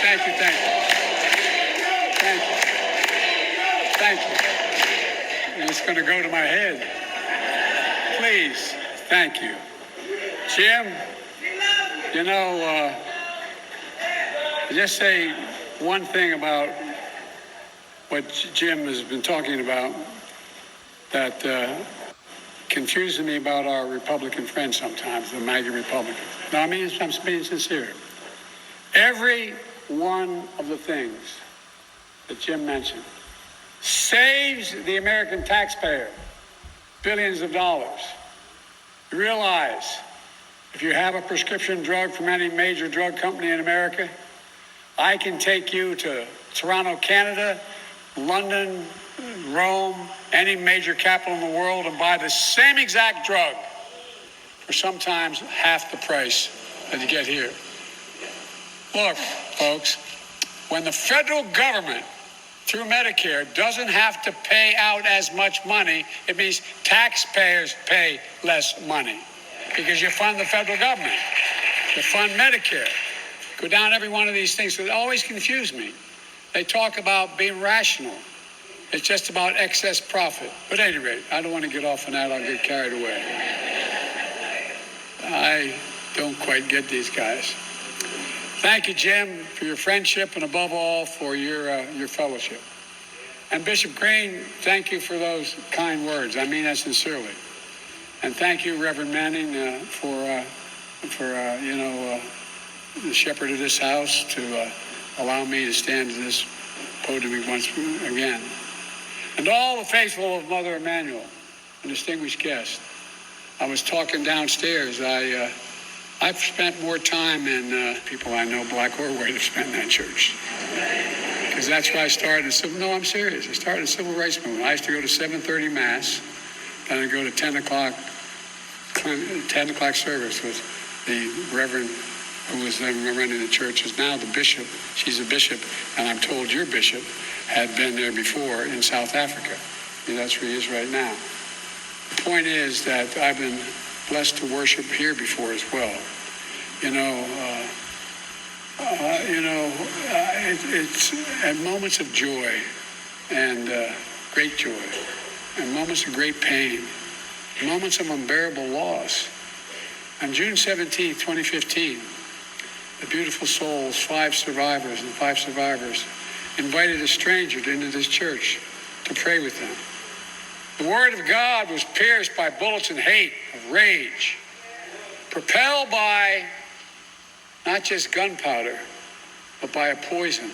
Thank you. Thank you. And it's going to go to my head. Please, thank you. Jim, you know, just say one thing about what Jim has been talking about that confuses me about our Republican friends sometimes, the MAGA Republicans. No, I mean, I'm being sincere. Every one of the things that Jim mentioned saves the American taxpayer billions of dollars. You realize if you have a prescription drug from any major drug company in America, I can take you to Toronto, Canada, London, Rome, any major capital in the world and buy the same exact drug for sometimes half the price that you get here. Look, folks, when the federal government through Medicare doesn't have to pay out as much money, it means taxpayers pay less money because you fund the federal government. You fund Medicare. Go down every one of these things. So they always confuse me. They talk about being rational. It's just about excess profit. But at any rate, I don't want to get off on that. I'll get carried away. I don't quite get these guys. Thank you, Jim, for your friendship and above all for your fellowship. And Bishop Green, thank you for those kind words. I mean that sincerely. And thank you, Reverend Manning, for the shepherd of this house to allow me to stand in this podium once again. And all the faithful of Mother Emanuel, a distinguished guest. I was talking downstairs. I've spent more time in people I know, black or white, have spent in that church. Because that's where I started. No, I'm serious. I started the Civil Rights Movement. I used to go to 7:30 Mass, then I'd go to 10 o'clock service with the Reverend who was then running the church, is now the bishop. She's a bishop, and I'm told your bishop had been there before in South Africa. And that's where he is right now. The point is that I've been blessed to worship here before as well. It's at moments of joy and great joy, and moments of great pain, moments of unbearable loss. On June 17, 2015, the beautiful souls, five survivors, invited a stranger into this church to pray with them. The word of God was pierced by bullets of hate, of rage, propelled by not just gunpowder, but by a poison.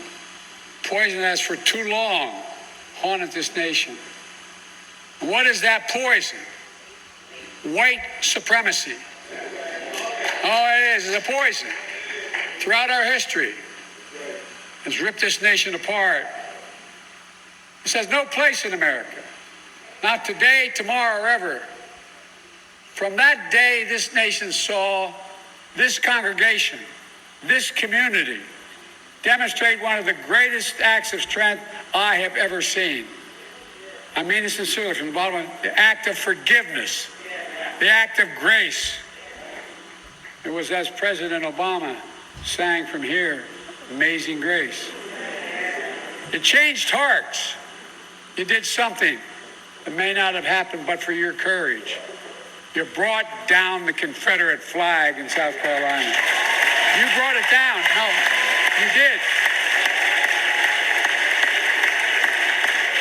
Poison that has for too long haunted this nation. And what is that poison? White supremacy. Oh, it is. It's a poison. Throughout our history, has ripped this nation apart. It has no place in America. Not today, tomorrow, or ever. From that day, this nation saw this congregation, this community, demonstrate one of the greatest acts of strength I have ever seen. I mean this sincerely from the bottom of the act of forgiveness, the act of grace. It was as President Obama sang from here, Amazing Grace. It changed hearts. You did something that may not have happened but for your courage. You brought down the Confederate flag in South Carolina. You brought it down. No, you did.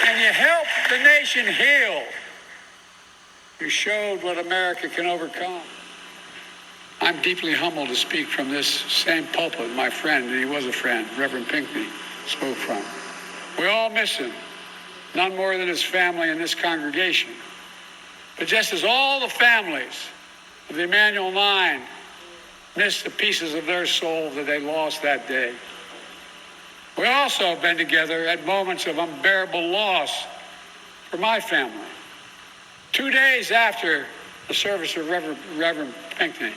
And you helped the nation heal. You showed what America can overcome. I'm deeply humbled to speak from this same pulpit my friend, and he was a friend, Reverend Pinckney, spoke from. We all miss him, none more than his family and this congregation. But just as all the families of the Emanuel Nine miss the pieces of their soul that they lost that day, we also have been together at moments of unbearable loss for my family. 2 days after the service of Reverend Pinckney,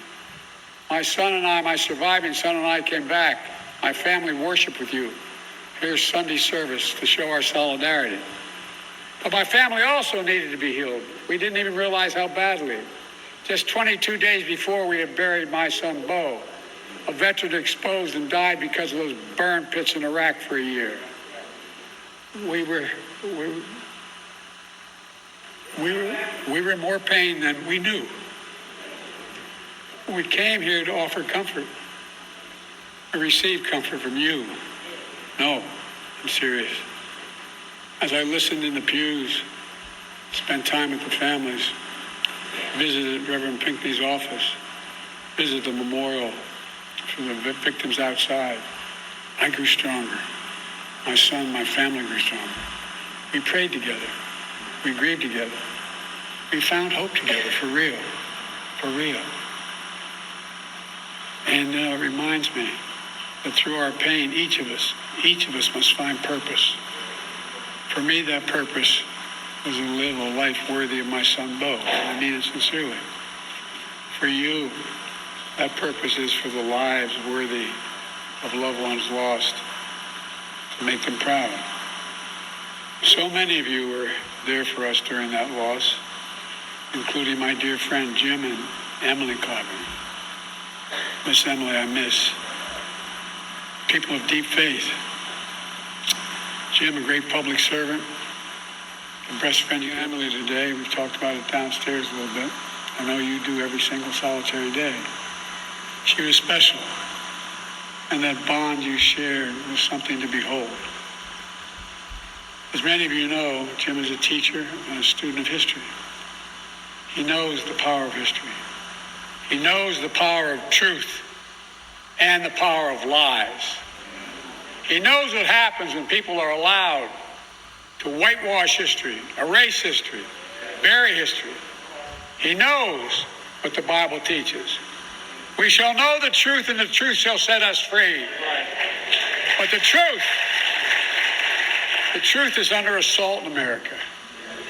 my son and I, my surviving son and I came back. My family worshiped with you. Here's Sunday service to show our solidarity. But my family also needed to be healed. We didn't even realize how badly. Just 22 days before we had buried my son, Bo, a veteran exposed and died because of those burn pits in Iraq for a year. We were in more pain than we knew. We came here to offer comfort, to receive comfort from you. No, I'm serious. As I listened in the pews, spent time with the families, visited Reverend Pinckney's office, visited the memorial for the victims outside, I grew stronger. My son, my family grew stronger. We prayed together. We grieved together. We found hope together, for real, for real. And it reminds me that through our pain, each of us must find purpose. For me, that purpose was to live a life worthy of my son, Bo. And I mean it sincerely. For you, that purpose is for the lives worthy of loved ones lost, to make them proud. So many of you were there for us during that loss, including my dear friend Jim and Emily Clyburn. Miss Emily, I miss. People of deep faith. Jim, a great public servant. I'm breastfeeding Emily today. We've talked about it downstairs a little bit. I know you do every single solitary day. She was special. And that bond you shared was something to behold. As many of you know, Jim is a teacher and a student of history. He knows the power of history. He knows the power of truth and the power of lies. He knows what happens when people are allowed to whitewash history, erase history, bury history. He knows what the Bible teaches. We shall know the truth, and the truth shall set us free. But the truth is under assault in America.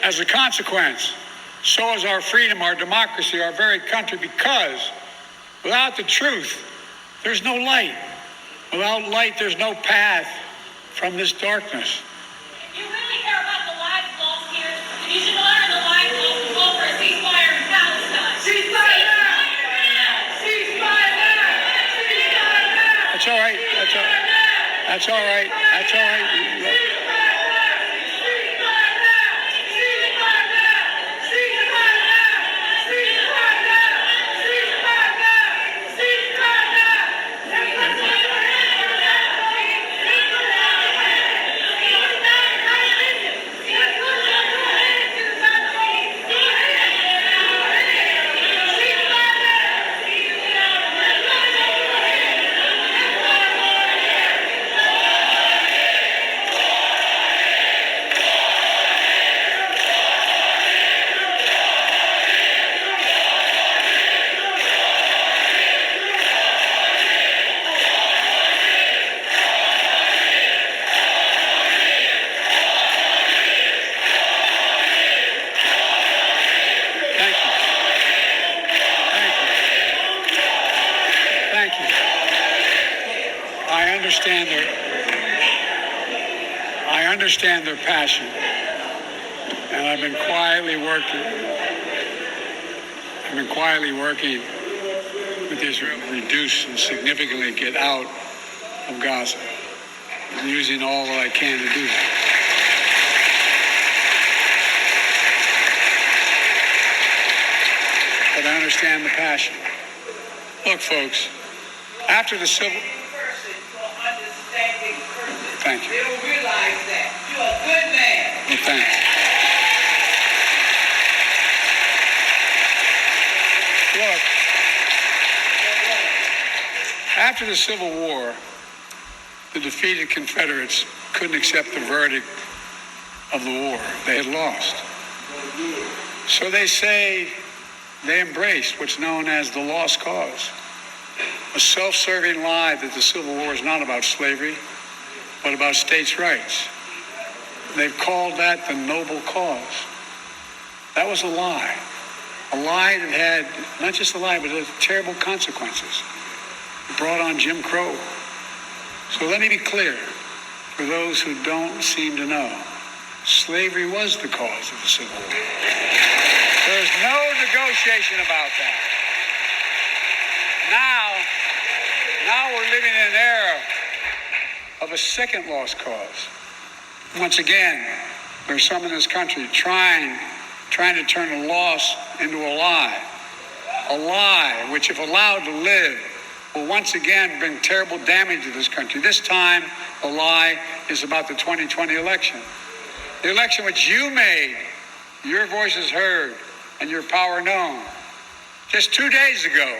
As a consequence, so is our freedom, our democracy, our very country, because without the truth, there's no light. Without light, there's no path from this darkness. If you really care about the lives lost here, then you should honor the lives lost and call for a ceasefire in Palestine. Ceasefire now! Ceasefire now! Ceasefire now! That's all right. That's all right. That's all right. That's all right. I understand their passion, and I've been quietly working with Israel to reduce and significantly get out of Gaza, and using all that I can to do that. But I understand the passion. Look, folks, after the civil... Thank you. They don't realize that. You're a good man. Well, thanks. Look, after the Civil War, the defeated Confederates couldn't accept the verdict of the war. They had lost. So they say they embraced what's known as the lost cause, a self-serving lie that the Civil War is not about slavery, but about states' rights. They've called that the noble cause. That was a lie that had, not just a lie, but it had terrible consequences. It brought on Jim Crow. So let me be clear, for those who don't seem to know, slavery was the cause of the Civil War. There's no negotiation about that. Now we're living in an era of a second lost cause. Once again, there's some in this country trying to turn a loss into a lie. A lie which, if allowed to live, will once again bring terrible damage to this country. This time, the lie is about the 2020 election. The election which you made, your voices heard, and your power known. Just 2 days ago,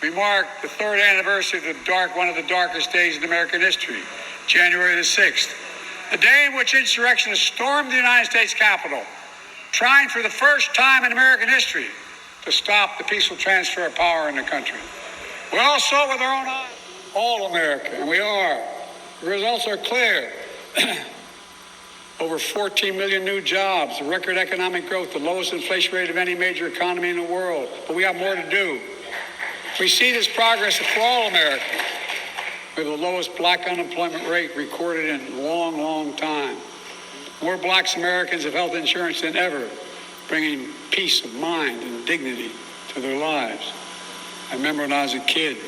we marked the third anniversary of one of the darkest days in American history, January the 6th, the day in which insurrectionists stormed the United States Capitol, trying for the first time in American history to stop the peaceful transfer of power in the country. We all saw it with our own eyes, all America, and we are. The results are clear. Over 14 million new jobs, record economic growth, the lowest inflation rate of any major economy in the world. But we have more to do. We see this progress for all Americans. We have the lowest black unemployment rate recorded in a long, long time. More Black Americans have health insurance than ever, bringing peace of mind and dignity to their lives. I remember when I was a kid,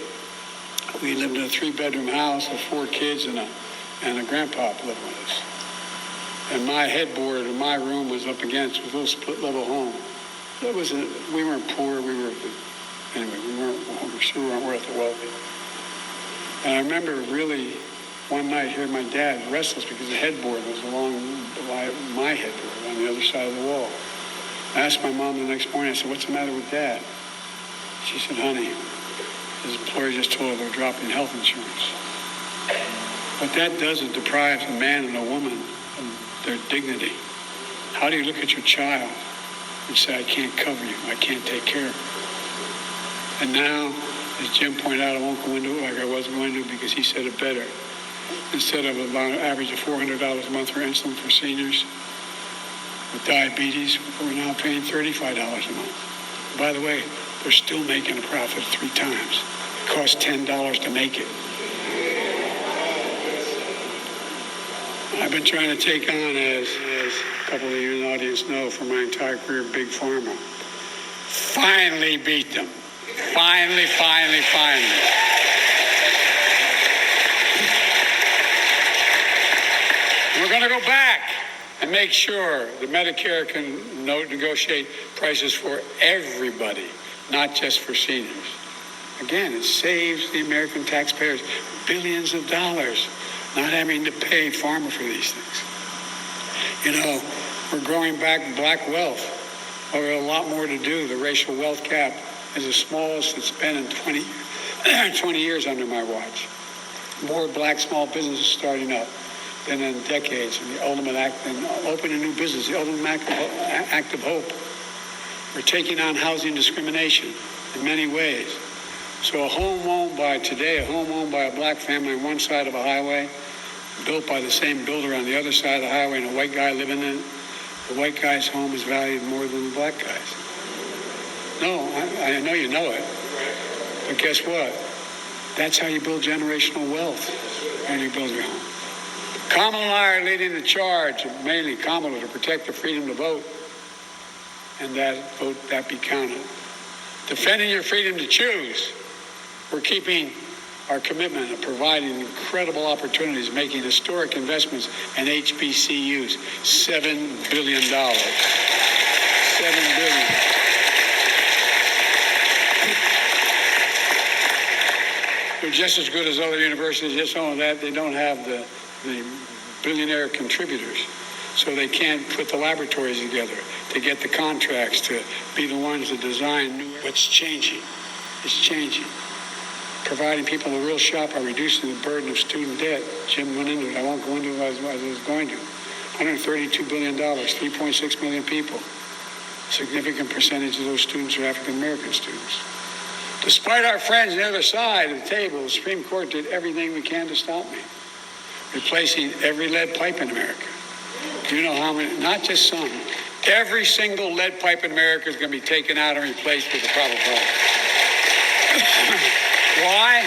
we lived in a 3-bedroom house with 4 kids and a grandpa living with us. And my headboard in my room was up against a little split-level home. We weren't poor. We sure weren't worth the wealthy. And I remember really one night hearing my dad restless because the headboard was along my headboard on the other side of the wall. I asked my mom the next morning, I said, "What's the matter with Dad?" She said, "Honey, his employer just told her they're dropping health insurance." What that does is deprives a man and a woman of their dignity. How do you look at your child and say, "I can't cover you, I can't take care of you"? And now, as Jim pointed out, I won't go into it like I was going to because he said it better. Instead of about an average of $400 a month for insulin for seniors with diabetes, we're now paying $35 a month. By the way, they're still making a profit 3 times. It costs $10 to make it. I've been trying to take on, as a couple of you in the audience know, for my entire career, Big Pharma. Finally beat them. Finally. We're going to go back and make sure that Medicare can negotiate prices for everybody, not just for seniors. Again, it saves the American taxpayers billions of dollars not having to pay pharma for these things. You know, we're growing back black wealth. Well, we have a lot more to do. The racial wealth gap is the smallest it's been in 20 years under my watch. More black small businesses starting up than in decades. And the ultimate act in opening a new business, the ultimate act of hope. We're taking on housing discrimination in many ways. So a home owned by a black family on one side of a highway, built by the same builder on the other side of the highway, and a white guy living in it, the white guy's home is valued more than the black guy's. No, I know you know it. But guess what? That's how you build generational wealth. And you build your home. Kamala and I are leading the charge, mainly Kamala, to protect the freedom to vote, and that vote that be counted. Defending your freedom to choose. We're keeping our commitment of providing incredible opportunities, making historic investments in HBCUs, $7 billion. $7 billion. They're just as good as other universities. Just only that they don't have the billionaire contributors. So they can't put the laboratories together to get the contracts to be the ones that design new. What's changing? It's changing. Providing people a real shot by reducing the burden of student debt. Jim went into it. I won't go into it as I was going to. $132 billion, 3.6 million people. A significant percentage of those students are African American students. Despite our friends on the other side of the table, the Supreme Court did everything we can to stop me. Replacing every lead pipe in America. Do you know how many? Not just some. Every single lead pipe in America is going to be taken out and replaced with a proper product. Why?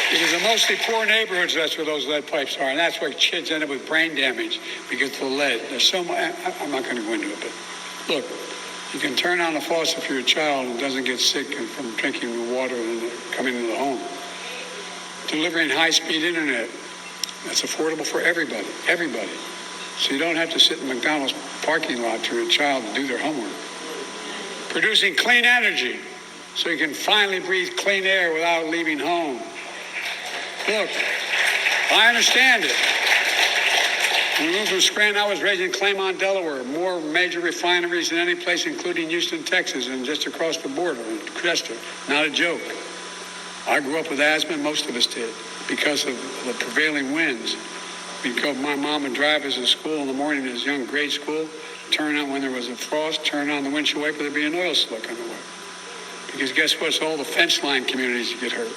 Because in mostly poor neighborhoods, that's where those lead pipes are. And that's why kids end up with brain damage because of the lead. There's so much, I'm not going to go into it, but look, you can turn on the faucet for your child and doesn't get sick from drinking the water and coming into the home. delivering high-speed internet that's affordable for everybody, So you don't have to sit in McDonald's parking lot for a child to do their homework. Producing clean energy so you can finally breathe clean air without leaving home. Look, I understand it. When we moved from Scranton, I was raised in Claymont, Delaware. More major refineries than any place, including Houston, Texas, and just across the border in Chester. Not a joke. I grew up with asthma, most of us did, because of the prevailing winds. My mom would drive us to school in the morning as young grade school, turn on when there was a frost, turn on the windshield wiper, there'd be an oil slick on the way. Because guess what? It's all the fence line communities that get hurt.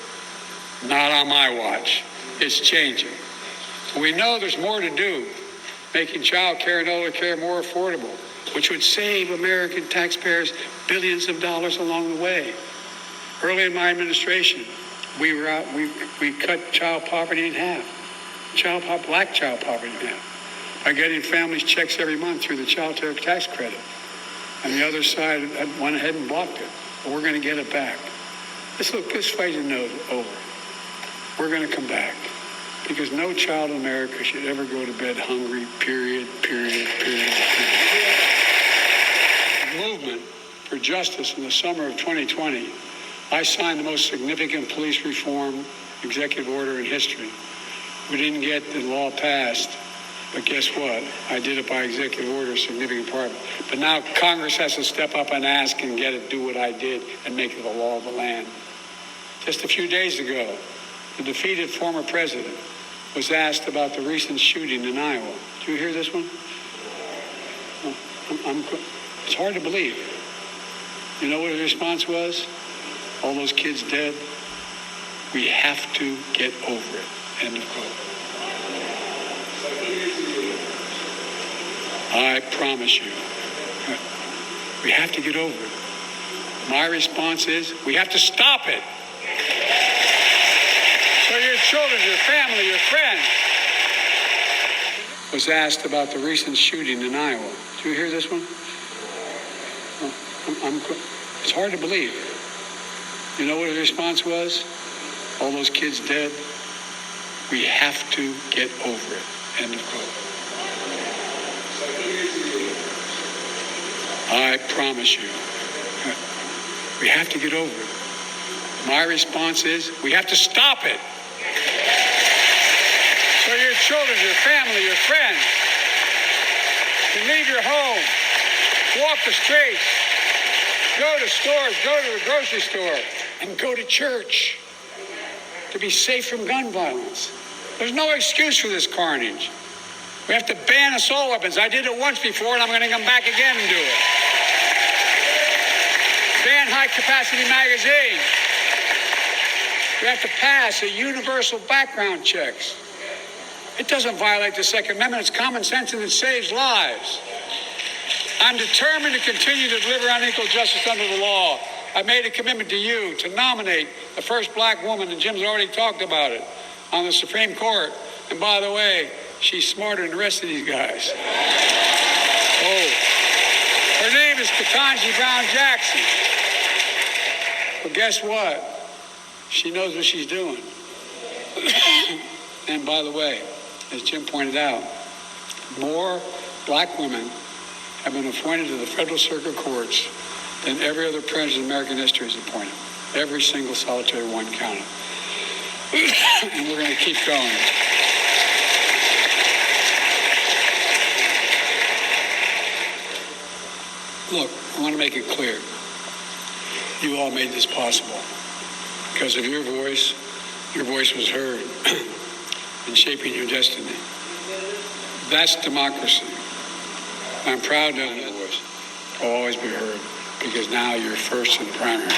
Not on my watch. It's changing. We know there's more to do, making child care and elder care more affordable, which would save American taxpayers billions of dollars along the way. Early in my administration, we cut child poverty in half. Black child poverty in half. By getting families checks every month through the child tax credit. And the other side went ahead and blocked it. But we're going to get it back. This fight is over. We're going to come back. Because no child in America should ever go to bed hungry, period. The movement for justice in the summer of 2020, I signed the most significant police reform executive order in history. We didn't get the law passed, but guess what? I did it by executive order, a significant part. But now Congress has to step up and ask and do what I did and make it the law of the land. Just a few days ago, the defeated former president was asked about the recent shooting in Iowa. Did you hear this one? It's hard to believe. You know what his response was? All those kids dead? We have to get over it. End of quote. I promise you, we have to get over it. My response is, we have to stop it. So your children, your family, your friends was asked about the recent shooting in Iowa. Did you hear this one? It's hard to believe. You know what his response was? All those kids dead? We have to get over it. End of quote. I promise you, we have to get over it. My response is, we have to stop it. So your children, your family, your friends can leave your home, walk the streets, go to stores, go to the grocery store, and go to church to be safe from gun violence. There's no excuse for this carnage. We have to ban assault weapons. I did it once before, and I'm going to come back again and do it. Ban high-capacity magazines. We have to pass a universal background checks. It doesn't violate the Second Amendment. It's common sense, and it saves lives. I'm determined to continue to deliver unequal justice under the law. I made a commitment to you to nominate the first black woman, and Jim's already talked about it, on the Supreme Court. And by the way, she's smarter than the rest of these guys. Oh, her name is Ketanji Brown Jackson. But guess what? She knows what she's doing. And by the way, as Jim pointed out, more black women have been appointed to the federal circuit courts than every other president in American history is appointed. Every single solitary one counted. And we're going to keep going. Look, I want to make it clear. You all made this possible. Because of your voice was heard in shaping your destiny. That's democracy. I'm proud that your voice will always be heard, because now you're first in the primary.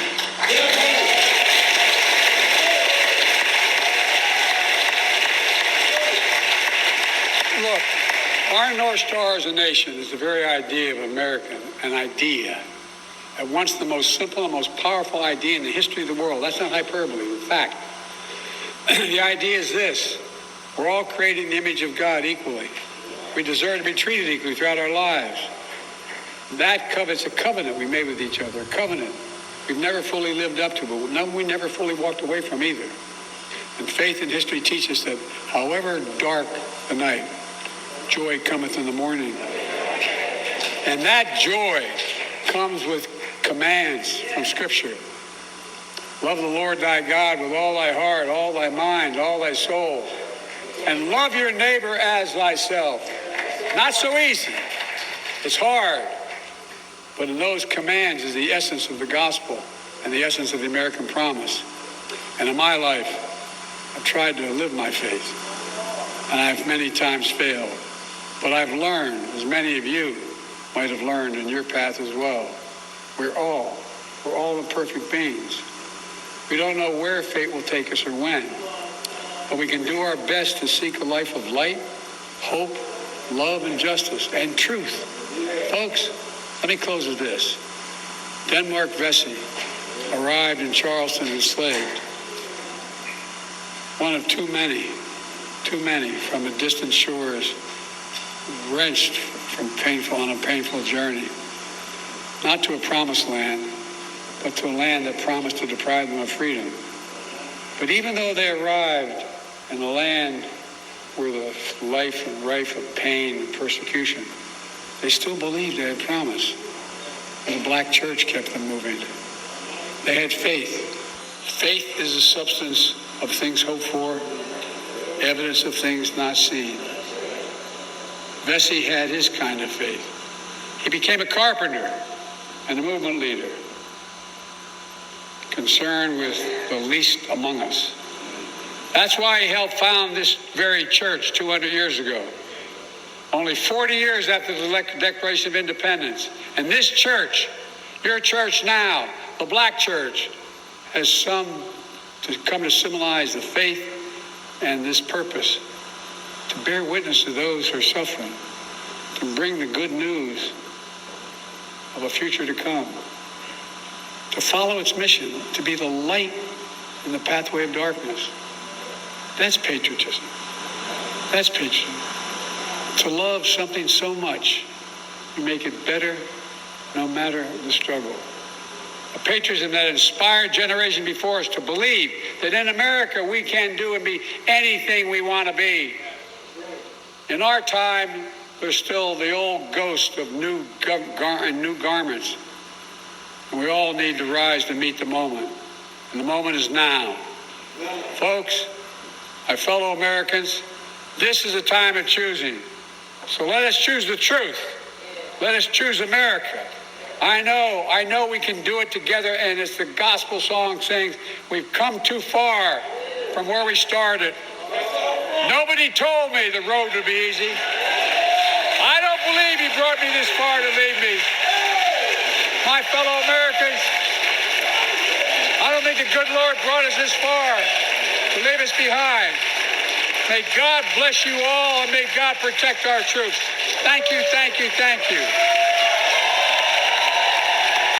Look, our North Star as a nation is the very idea of America, an idea. At once the most simple and most powerful idea in the history of the world. That's not hyperbole, in fact. The idea is this: we're all created in the image of God equally. We deserve to be treated equally throughout our lives. That covets a covenant we made with each other, a covenant we've never fully lived up to, but we never fully walked away from either. And faith and history teach us that however dark the night, joy cometh in the morning. And that joy comes with commands from Scripture. Love the Lord thy God with all thy heart, all thy mind, all thy soul. And love your neighbor as thyself. Not so easy. It's hard. But in those commands is the essence of the gospel and the essence of the American promise. And in my life, I've tried to live my faith. And I've many times failed. But I've learned, as many of you might have learned in your path as well. We're all imperfect beings. We don't know where fate will take us or when. But we can do our best to seek a life of light, hope, love, and justice, and truth. Folks, let me close with this. Denmark Vesey arrived in Charleston enslaved. One of too many from the distant shores, wrenched on a painful journey, not to a promised land, but to a land that promised to deprive them of freedom. But even though they arrived in a land where the life and rife of pain and persecution, they still believed they had promise. And the black church kept them moving. They had faith. Faith is the substance of things hoped for, evidence of things not seen. Vesey had his kind of faith. He became a carpenter and a movement leader, concerned with the least among us. That's why he helped found this very church 200 years ago, only 40 years after the Declaration of Independence. And this church, your church now, the black church, has come to symbolize the faith and this purpose, to bear witness to those who are suffering, to bring the good news of a future to come, to follow its mission, to be the light in the pathway of darkness. That's patriotism. That's patriotism. To love something so much, you make it better no matter the struggle. A patriotism that inspired generation before us to believe that in America we can do and be anything we want to be. In our time, there's still the old ghost of new garments. And we all need to rise to meet the moment. And the moment is now. Folks, my fellow Americans, this is a time of choosing. So let us choose the truth. Let us choose America. I know we can do it together, and it's the gospel song saying we've come too far from where we started. Nobody told me the road would be easy. I don't believe he brought me this far to leave me. My fellow Americans, I don't think the good Lord brought us this far to leave us behind. May God bless you all, and may God protect our troops. Thank you, thank you, thank you.